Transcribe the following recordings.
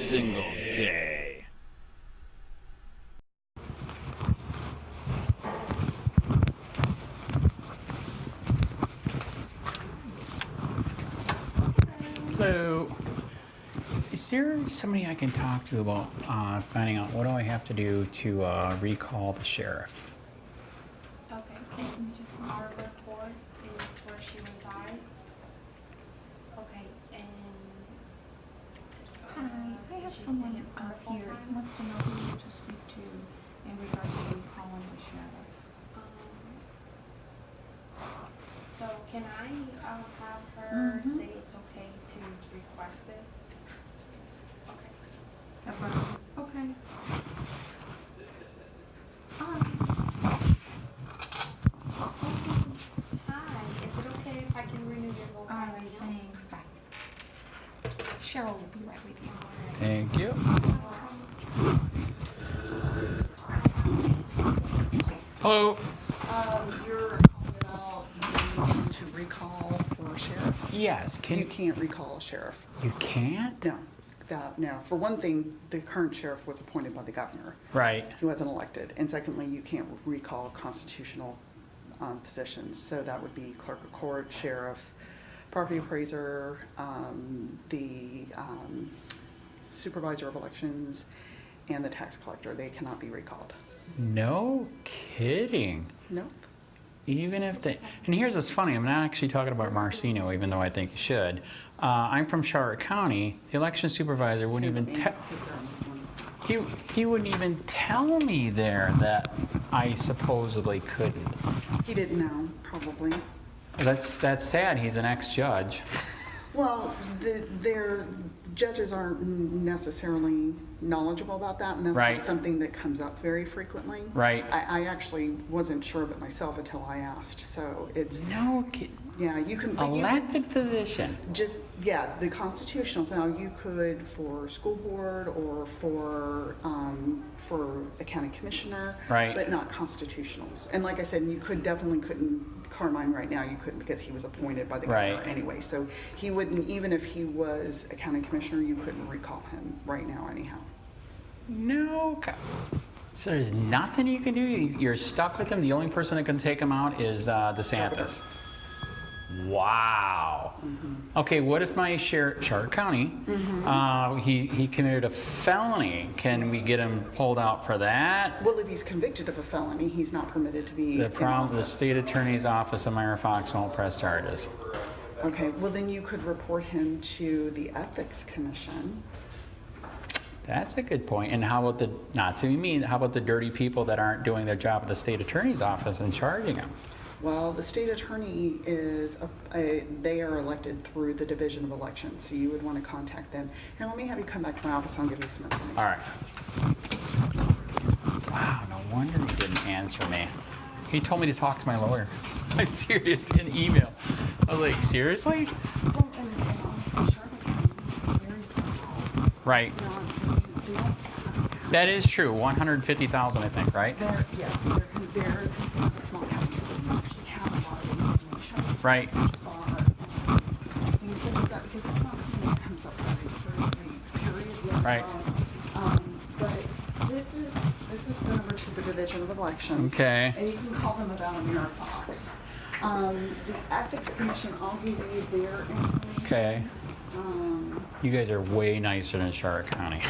single day. Hello. Is there somebody I can talk to about finding out what do I have to do to recall the sheriff? Okay, can you just our report is where she resides? Okay, and Hi, I have someone here who wants to know who to speak to in regards to recalling the sheriff. So can I have her say it's okay to request this? Okay. Okay. Hi, is it okay if I can renew your vote All right right, now? thanks. Bye. Cheryl will be right with you. Thank you. Hello. You're calling about needing to recall for sheriff. Yes. You can't recall a sheriff. You can't? No. For one thing, the current sheriff was appointed by the governor. Right. He wasn't elected. And secondly, you can't recall constitutional positions. So that would be clerk of court, sheriff, property appraiser, the supervisor of elections, and the tax collector. They cannot be recalled. No kidding. Nope. Even if they, and here's what's funny, I'm not actually talking about Marcino, even though I think you should. I'm from Charlotte County. The election supervisor wouldn't even tell, he wouldn't even tell me there that I supposedly couldn't. He didn't know, probably. That's sad, he's an ex-judge. Well, their judges aren't necessarily knowledgeable about that, and that's Right. not something that comes up very frequently. Right. I actually wasn't sure of it myself until I asked, so it's, No kid. yeah, you can. but you can Elected position. just, yeah, the constitutionals, now you could for school board or for a county commissioner. Right. But not constitutionals. And like I said, you couldn't, Carmine right now, you couldn't because he was appointed by the governor Right. anyway. So he wouldn't, even if he was a county commissioner, you couldn't recall him right now anyhow. No. So there's nothing you can do? You're stuck with him? The only person that can take him out is DeSantis? Wow. Okay, what if my Charlotte County, he committed a felony? Can we get him pulled out for that? Well, if he's convicted of a felony, he's not permitted to be The in problem, the office. state attorney's office of Mayor Fox won't press charges. Okay, well then you could report him to the Ethics Commission. That's a good point. And how about how about the dirty people that aren't doing their job at the state attorney's office and charging them? Well, the state attorney is, they are elected through the Division of Elections, so you would want to contact them. Here, let me have you come back to my office, I'll give you some information. All right. Wow, no wonder he didn't answer me. He told me to talk to my lawyer. I'm serious, in email. I was like, seriously? Well, and honestly, Charlotte County is very small. Right. It's not, they don't, That is true. 150,000, I think, right? they're considered a small county, so they don't actually have a lot of information. Right. Things such as that, because it's not something that comes up very frequently, period. Let Right. alone, but this is the number to the Division of Elections. Okay. And you can call them about Mayor Fox. The Ethics Commission, I'll give you their information. Okay. You guys are way nicer than Charlotte County.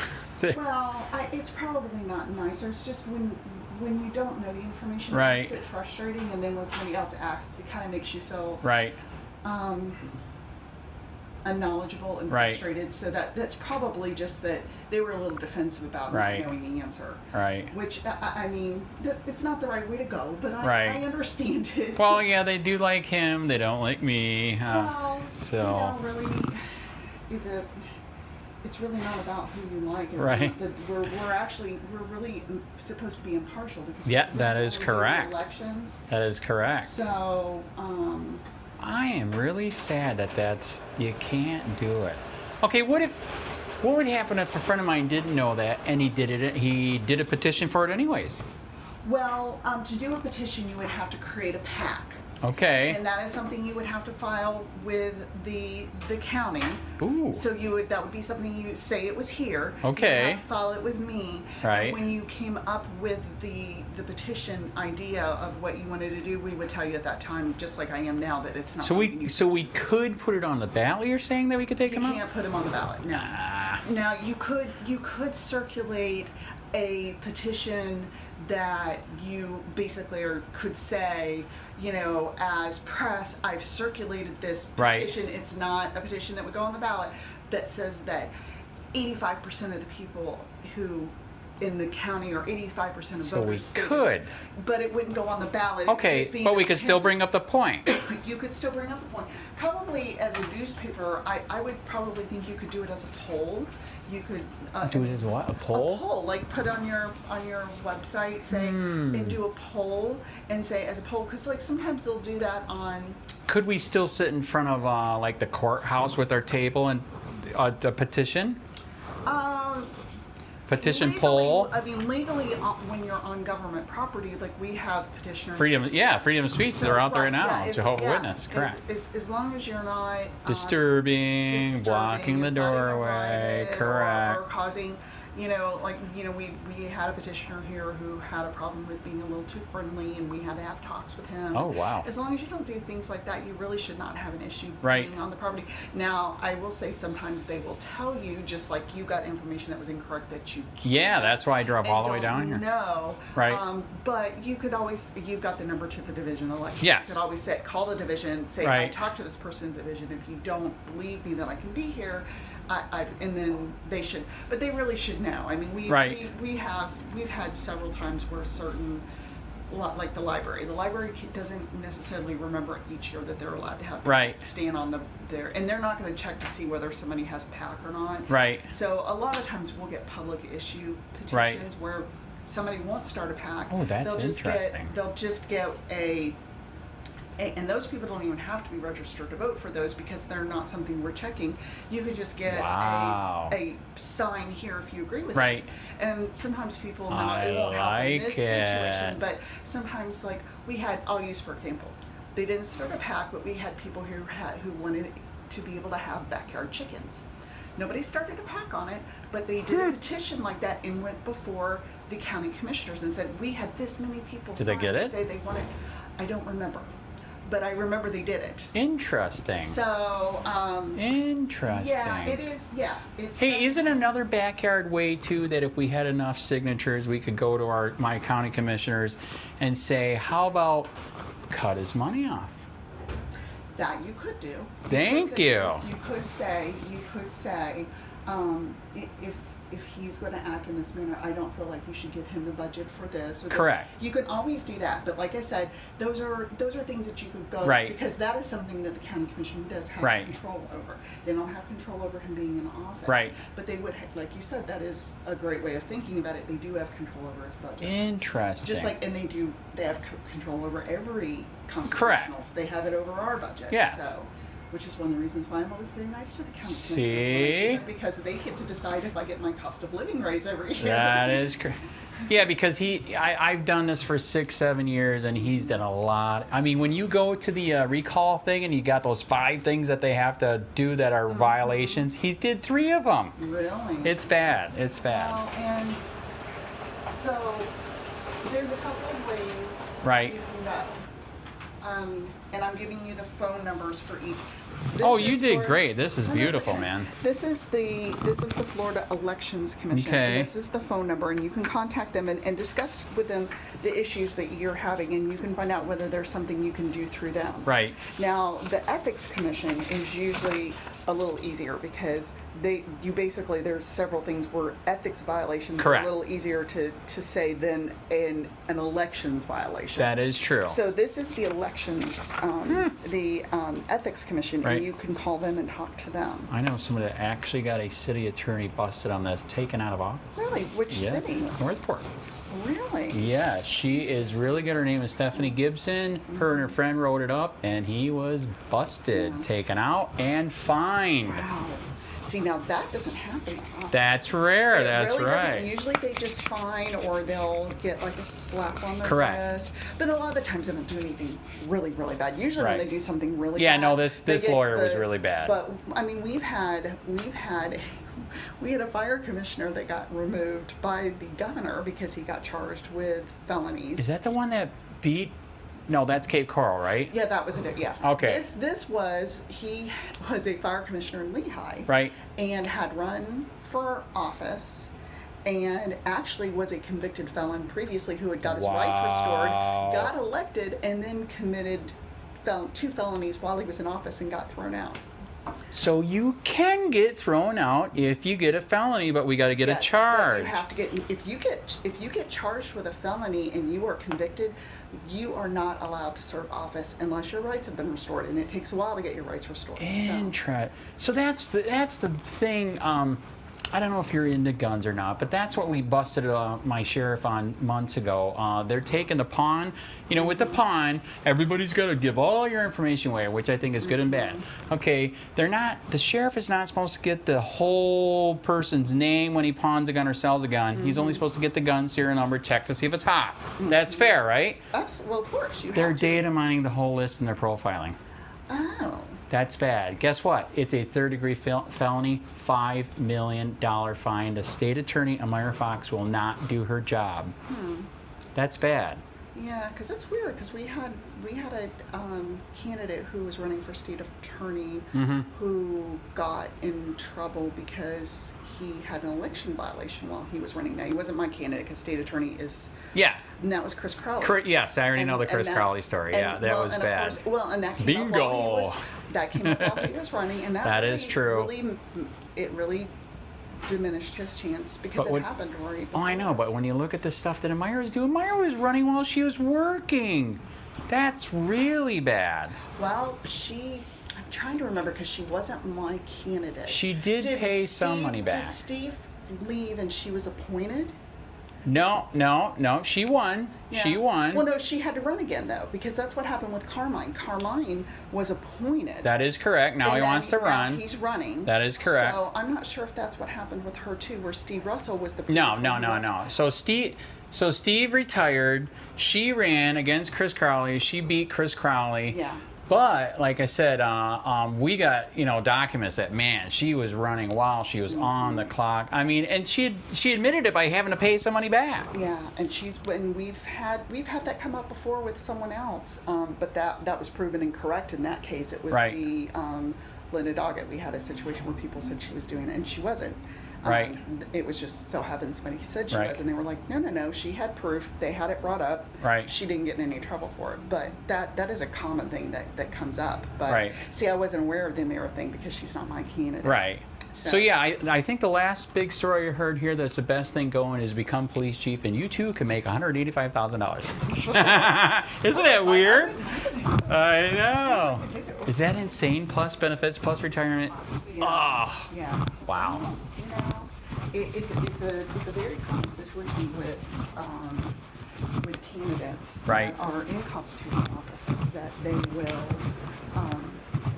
Well, it's probably not nicer. It's just when you don't know the information, Right. it makes it frustrating, and then when somebody else asks, it kind of makes you feel Right. unknowledgeable and Right. frustrated. So that's probably just that they were a little defensive about Right. not knowing the answer. Right. Which I mean, it's not the right way to go, but Right. I understand it. Well, yeah, they do like him. They don't like me. Well, so. really, it's really not about who you like. It's Right. not that we're really supposed to be impartial because Yeah, we're that is only doing correct. Elections. That is correct. So, I am really sad that you can't do it. Okay, what would happen if a friend of mine didn't know that and he did a petition for it anyways? well, to do a petition, you would have to create a PAC. Okay. And that is something you would have to file with the county. Ooh. So that would be something you say it was here. Okay. You have to file it with me. Right. And when you came up with the petition idea of what you wanted to do, we would tell you at that time, just like I am now, that it's not. So something we could put it on the ballot. You're saying that we could take you them out? can't put them on the ballot. No. Ah. Now you could circulate a petition that you basically could say, you know, as press, I've circulated this Right. petition. It's not a petition that would go on the ballot that says that 85% of the people who in the county or 85% of So we voters stated, could. but it wouldn't go on the ballot. It would Okay, just be but we an could still opinion. bring up the point. You could still bring up the point. Probably as a newspaper, I would probably think you could do it as a poll. You could Do it as what? A poll? A poll, like put on your website, say, and do a poll and say as a poll, because like sometimes they'll do that on. Could we still sit in front of like the courthouse with our table and the petition? Petition Legally, poll? I mean, legally, when you're on government property, like we have petitioners. Freedom of speech. So, They're out there right, now. yeah, Jehovah's yeah, Witness. Correct. As long as you're not Disturbing, blocking the it's not doorway. interrupted Correct. Or causing, you know, like, you know, we had a petitioner here who had a problem with being a little too friendly, and we had to have talks with him. Oh, wow. As long as you don't do things like that, you really should not have an issue Right. being on the property. Now, I will say sometimes they will tell you, just like you got information that was incorrect, that you can't. Yeah, that's why I drove and all the way don't down here. know. Right. But you could always, you've got the number to the division election. Yes. You could always say, call the division, say, I Right. talked to this person in the division. If you don't believe me that I can be here, and then they should, but they really should know. I mean, we've had several times where certain, like the library doesn't necessarily remember each year that they're allowed to have Right. stand on there, and they're not going to check to see whether somebody has a PAC or not. Right. So a lot of times we'll get public issue petitions Right. where somebody won't start a PAC. Oh, that's interesting. They'll just get and those people don't even have to be registered to vote for those because they're not something we're checking. You could just get Wow. a sign here if you agree with Right. us. And sometimes people, I it won't happen in like this situation, it. but sometimes like I'll use for example, they didn't start a PAC, but we had people who wanted to be able to have backyard chickens. Nobody started a PAC on it, but they did a petition like that and went before the county commissioners and said, we had this many people Did they sign get and it? say they wanted. I don't remember, but I remember they did it. Interesting. So, Interesting. yeah, it is, yeah. It's Hey, isn't another backyard way too that if we had enough signatures, we could go to my county commissioners and say, how about cut his money off? that you could do. Thank you. You could say, if he's going to act in this manner, I don't feel like you should give him the budget for this. Or this. Correct. You can always do that, but like I said, those are things that you could go Right. because that is something that the county commission does have Right. control over. They don't have control over him being in office. Right. But they would, like you said, that is a great way of thinking about it. They do have control over his budget. Interesting. Just like, and they have control over every constitutional. Correct. They have it over our budget. Yes. So, which is one of the reasons why I'm always very nice to the county See? commissioners when I see them, because they get to decide if I get my cost of living raise every year. That is yeah, because I've done this for 6-7 years and he's done a lot. I mean, when you go to the recall thing and you got those 5 things that they have to do that are violations, he did 3 of them. Really? It's bad. It's bad. Well, and so there's a couple of ways Right. you can go. And I'm giving you the phone numbers for each. Oh, This you is did for- great. This is No, that's beautiful, okay. man. This is the Florida Elections Commission. Okay. And this is the phone number, and you can contact them and discuss with them the issues that you're having, and you can find out whether there's something you can do through them. Right. Now, the Ethics Commission is usually a little easier because there's several things where ethics violations Correct. are a little easier to say than an elections violation. That is true. So this is the elections, the Ethics Commission, Right. and you can call them and talk to them. I know somebody that actually got a city attorney busted on this, taken out of office. Really? Which Yeah. city? Northport. Really? Yeah, she is really good. Her name is Stephanie Gibson. Her and her friend wrote it up, and he was busted, Yeah. taken out, and fined. Wow. See, now that doesn't happen. That's rare. It That's really right. doesn't. Usually they just fine or they'll get like a slap on their Correct. wrist. But a lot of the times they don't do anything really, really bad. Usually Right. when they do something really Yeah, bad. no, this they get lawyer was really bad. But I mean, we had a fire commissioner that got removed by the governor because he got charged with felonies. Is that the one that beat? No, that's Cape Coral, right? Yeah, that was it. Yeah. Okay. He was a fire commissioner in Lehigh. Right. And had run for office and actually was a convicted felon previously who had got his rights restored, Wow. got elected, and then committed 2 felonies while he was in office and got thrown out. So you can get thrown out if you get a felony, but we got to get Yes, a but charge. You have to get if you get charged with a felony and you are convicted, you are not allowed to serve office unless your rights have been restored, and it takes a while to get your rights restored. So that's the thing. I don't know if you're into guns or not, but that's what we busted my sheriff on months ago. They're taking the pawn. You know, with the pawn, everybody's got to give all your information away, which I think is good and bad. Okay, they're not. The sheriff is not supposed to get the whole person's name when he pawns a gun or sells a gun. He's only supposed to get the gun serial number, check to see if it's hot. That's fair, right? Well, of course you They're have to. data mining the whole list and they're profiling. Oh. That's bad. Guess what? It's a third-degree felony, $5 million fine. The state attorney, Amira Fox, will not do her job. That's bad. Yeah, because it's weird. Because we had a candidate who was running for state attorney who got in trouble because he had an election violation while he was running. Now he wasn't my candidate because state attorney is. Yeah. And that was Chris Crowley. Yes, I already know the And Chris that- Crowley story. and- Yeah, that well, was and of bad. course- well, and that came Bingo. up while he was running, and That is true. It really diminished his chance because But it happened right. Oh, I know, but when you look at the stuff that Amira was doing, Amira was running while she was working. That's really bad. Well, I'm trying to remember because she wasn't my candidate. She did pay some money back. Did Steve leave and she was appointed? No, she won. Yeah. She won. Well, no, she had to run again though because that's what happened with Carmine. Carmine was appointed. That is correct. Now and he then wants to now run. He's running. That is correct. So I'm not sure if that's what happened with her too, where Steve Russell was the No. previous one who left. So Steve retired. She ran against Chris Crowley. She beat Chris Crowley. Yeah. But like I said, we got documents that she was running while she was on the clock. I mean, and she admitted it by having to pay some money back. Yeah, and we've had that come up before with someone else, but that was proven incorrect in that case. It was Right. the Linda Doggett. We had a situation where people said she was doing it and she wasn't. Right. It was just so happens when he said she Right. was, and they were like, no, she had proof. They had it brought up. Right. She didn't get in any trouble for it. But that is a common thing that comes up. But Right. see, I wasn't aware of the Amira thing because she's not my candidate. Right. So yeah, I think the last big story I heard here that's the best thing going is become police chief, and you too can make $185,000. Isn't that weird? I know. Is that insane? Plus benefits, plus retirement. Oh, Yeah. wow. You know, it's a very common situation with candidates Right. that are in constitutional offices that they will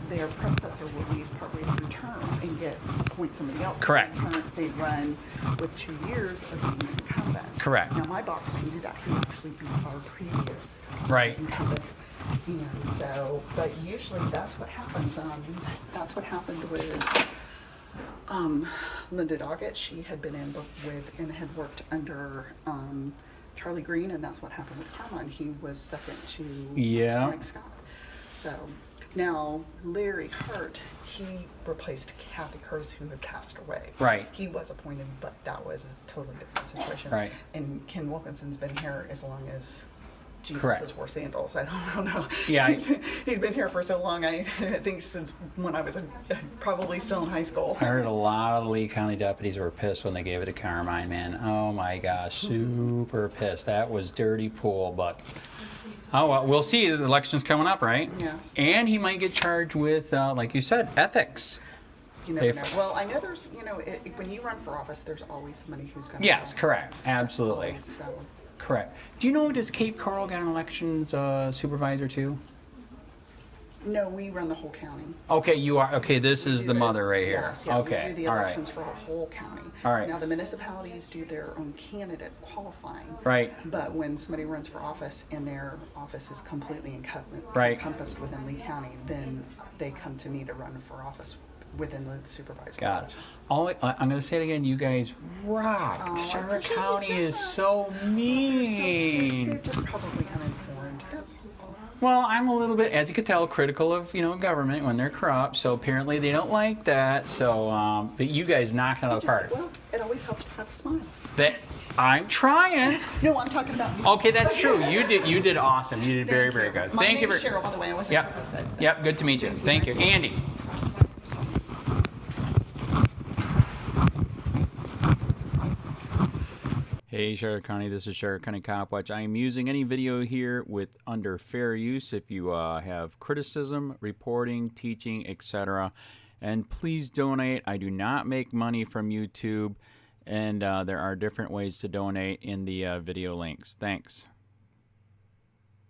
their predecessor will leave partway through term and appoint somebody else. Correct. They run with 2 years of being an incumbent. Correct. Now my boss didn't do that. He actually beat our previous Right. incumbent. And so, but usually that's what happens. That's what happened with Linda Doggett. She had been in with and had worked under Charlie Green, and that's what happened with Carmine. He was second to Mike Scott. So now Larry Hart, he replaced Kathy Curtis, who had passed away. Right. He was appointed, but that was a totally different situation. Right. And Ken Wilkinson's been here as long as Jesus Correct. has wore sandals. I don't know. Yeah, He's been here for so long. I think since when I was probably still in high school. I heard a lot of Lee County deputies were pissed when they gave it to Carmine, man. Oh my gosh, super pissed. That was dirty pool, but oh well, we'll see. The election's coming up, right? Yes. And he might get charged with, like you said, ethics. You never know. Well, I know there's, when you run for office, there's always somebody who's going to. Yes, correct. That's Absolutely. always so. Correct. Do you know, does Cape Coral got an elections supervisor too? No, we run the whole county. Okay, you are. Okay, this We is do the it- mother right here. Yes, yeah, Okay, we do the all right. elections for the whole county. All right. Now, the municipalities do their own candidates qualifying. Right. But when somebody runs for office and their office is completely Right. encompassed within Lee County, then they come to me to run for office within the supervisor Got it. elections. I'm going to say it again. You guys rock. Oh, I Charlotte appreciate you County saying is that. so They're mean. just probably uninformed. That's all. Well, I'm a little bit, as you can tell, critical of government when they're corrupt. So apparently they don't like that. So, but you guys knock it out of the park. Well, it always helps to have a smile. That I'm trying. No, I'm talking about me. Okay, that's true. You did awesome. You did very, very good. My Thank you name's for. Cheryl, by the way. I wasn't Yep. sure if I said that. Yep. Good to meet you. Thank you, Andy. Hey Charlotte County, this is Charlotte County COPWATCH. I am using any video here with under fair use if you have criticism, reporting, teaching, etc. And please donate. I do not make money from YouTube, and there are different ways to donate in the video links. Thanks.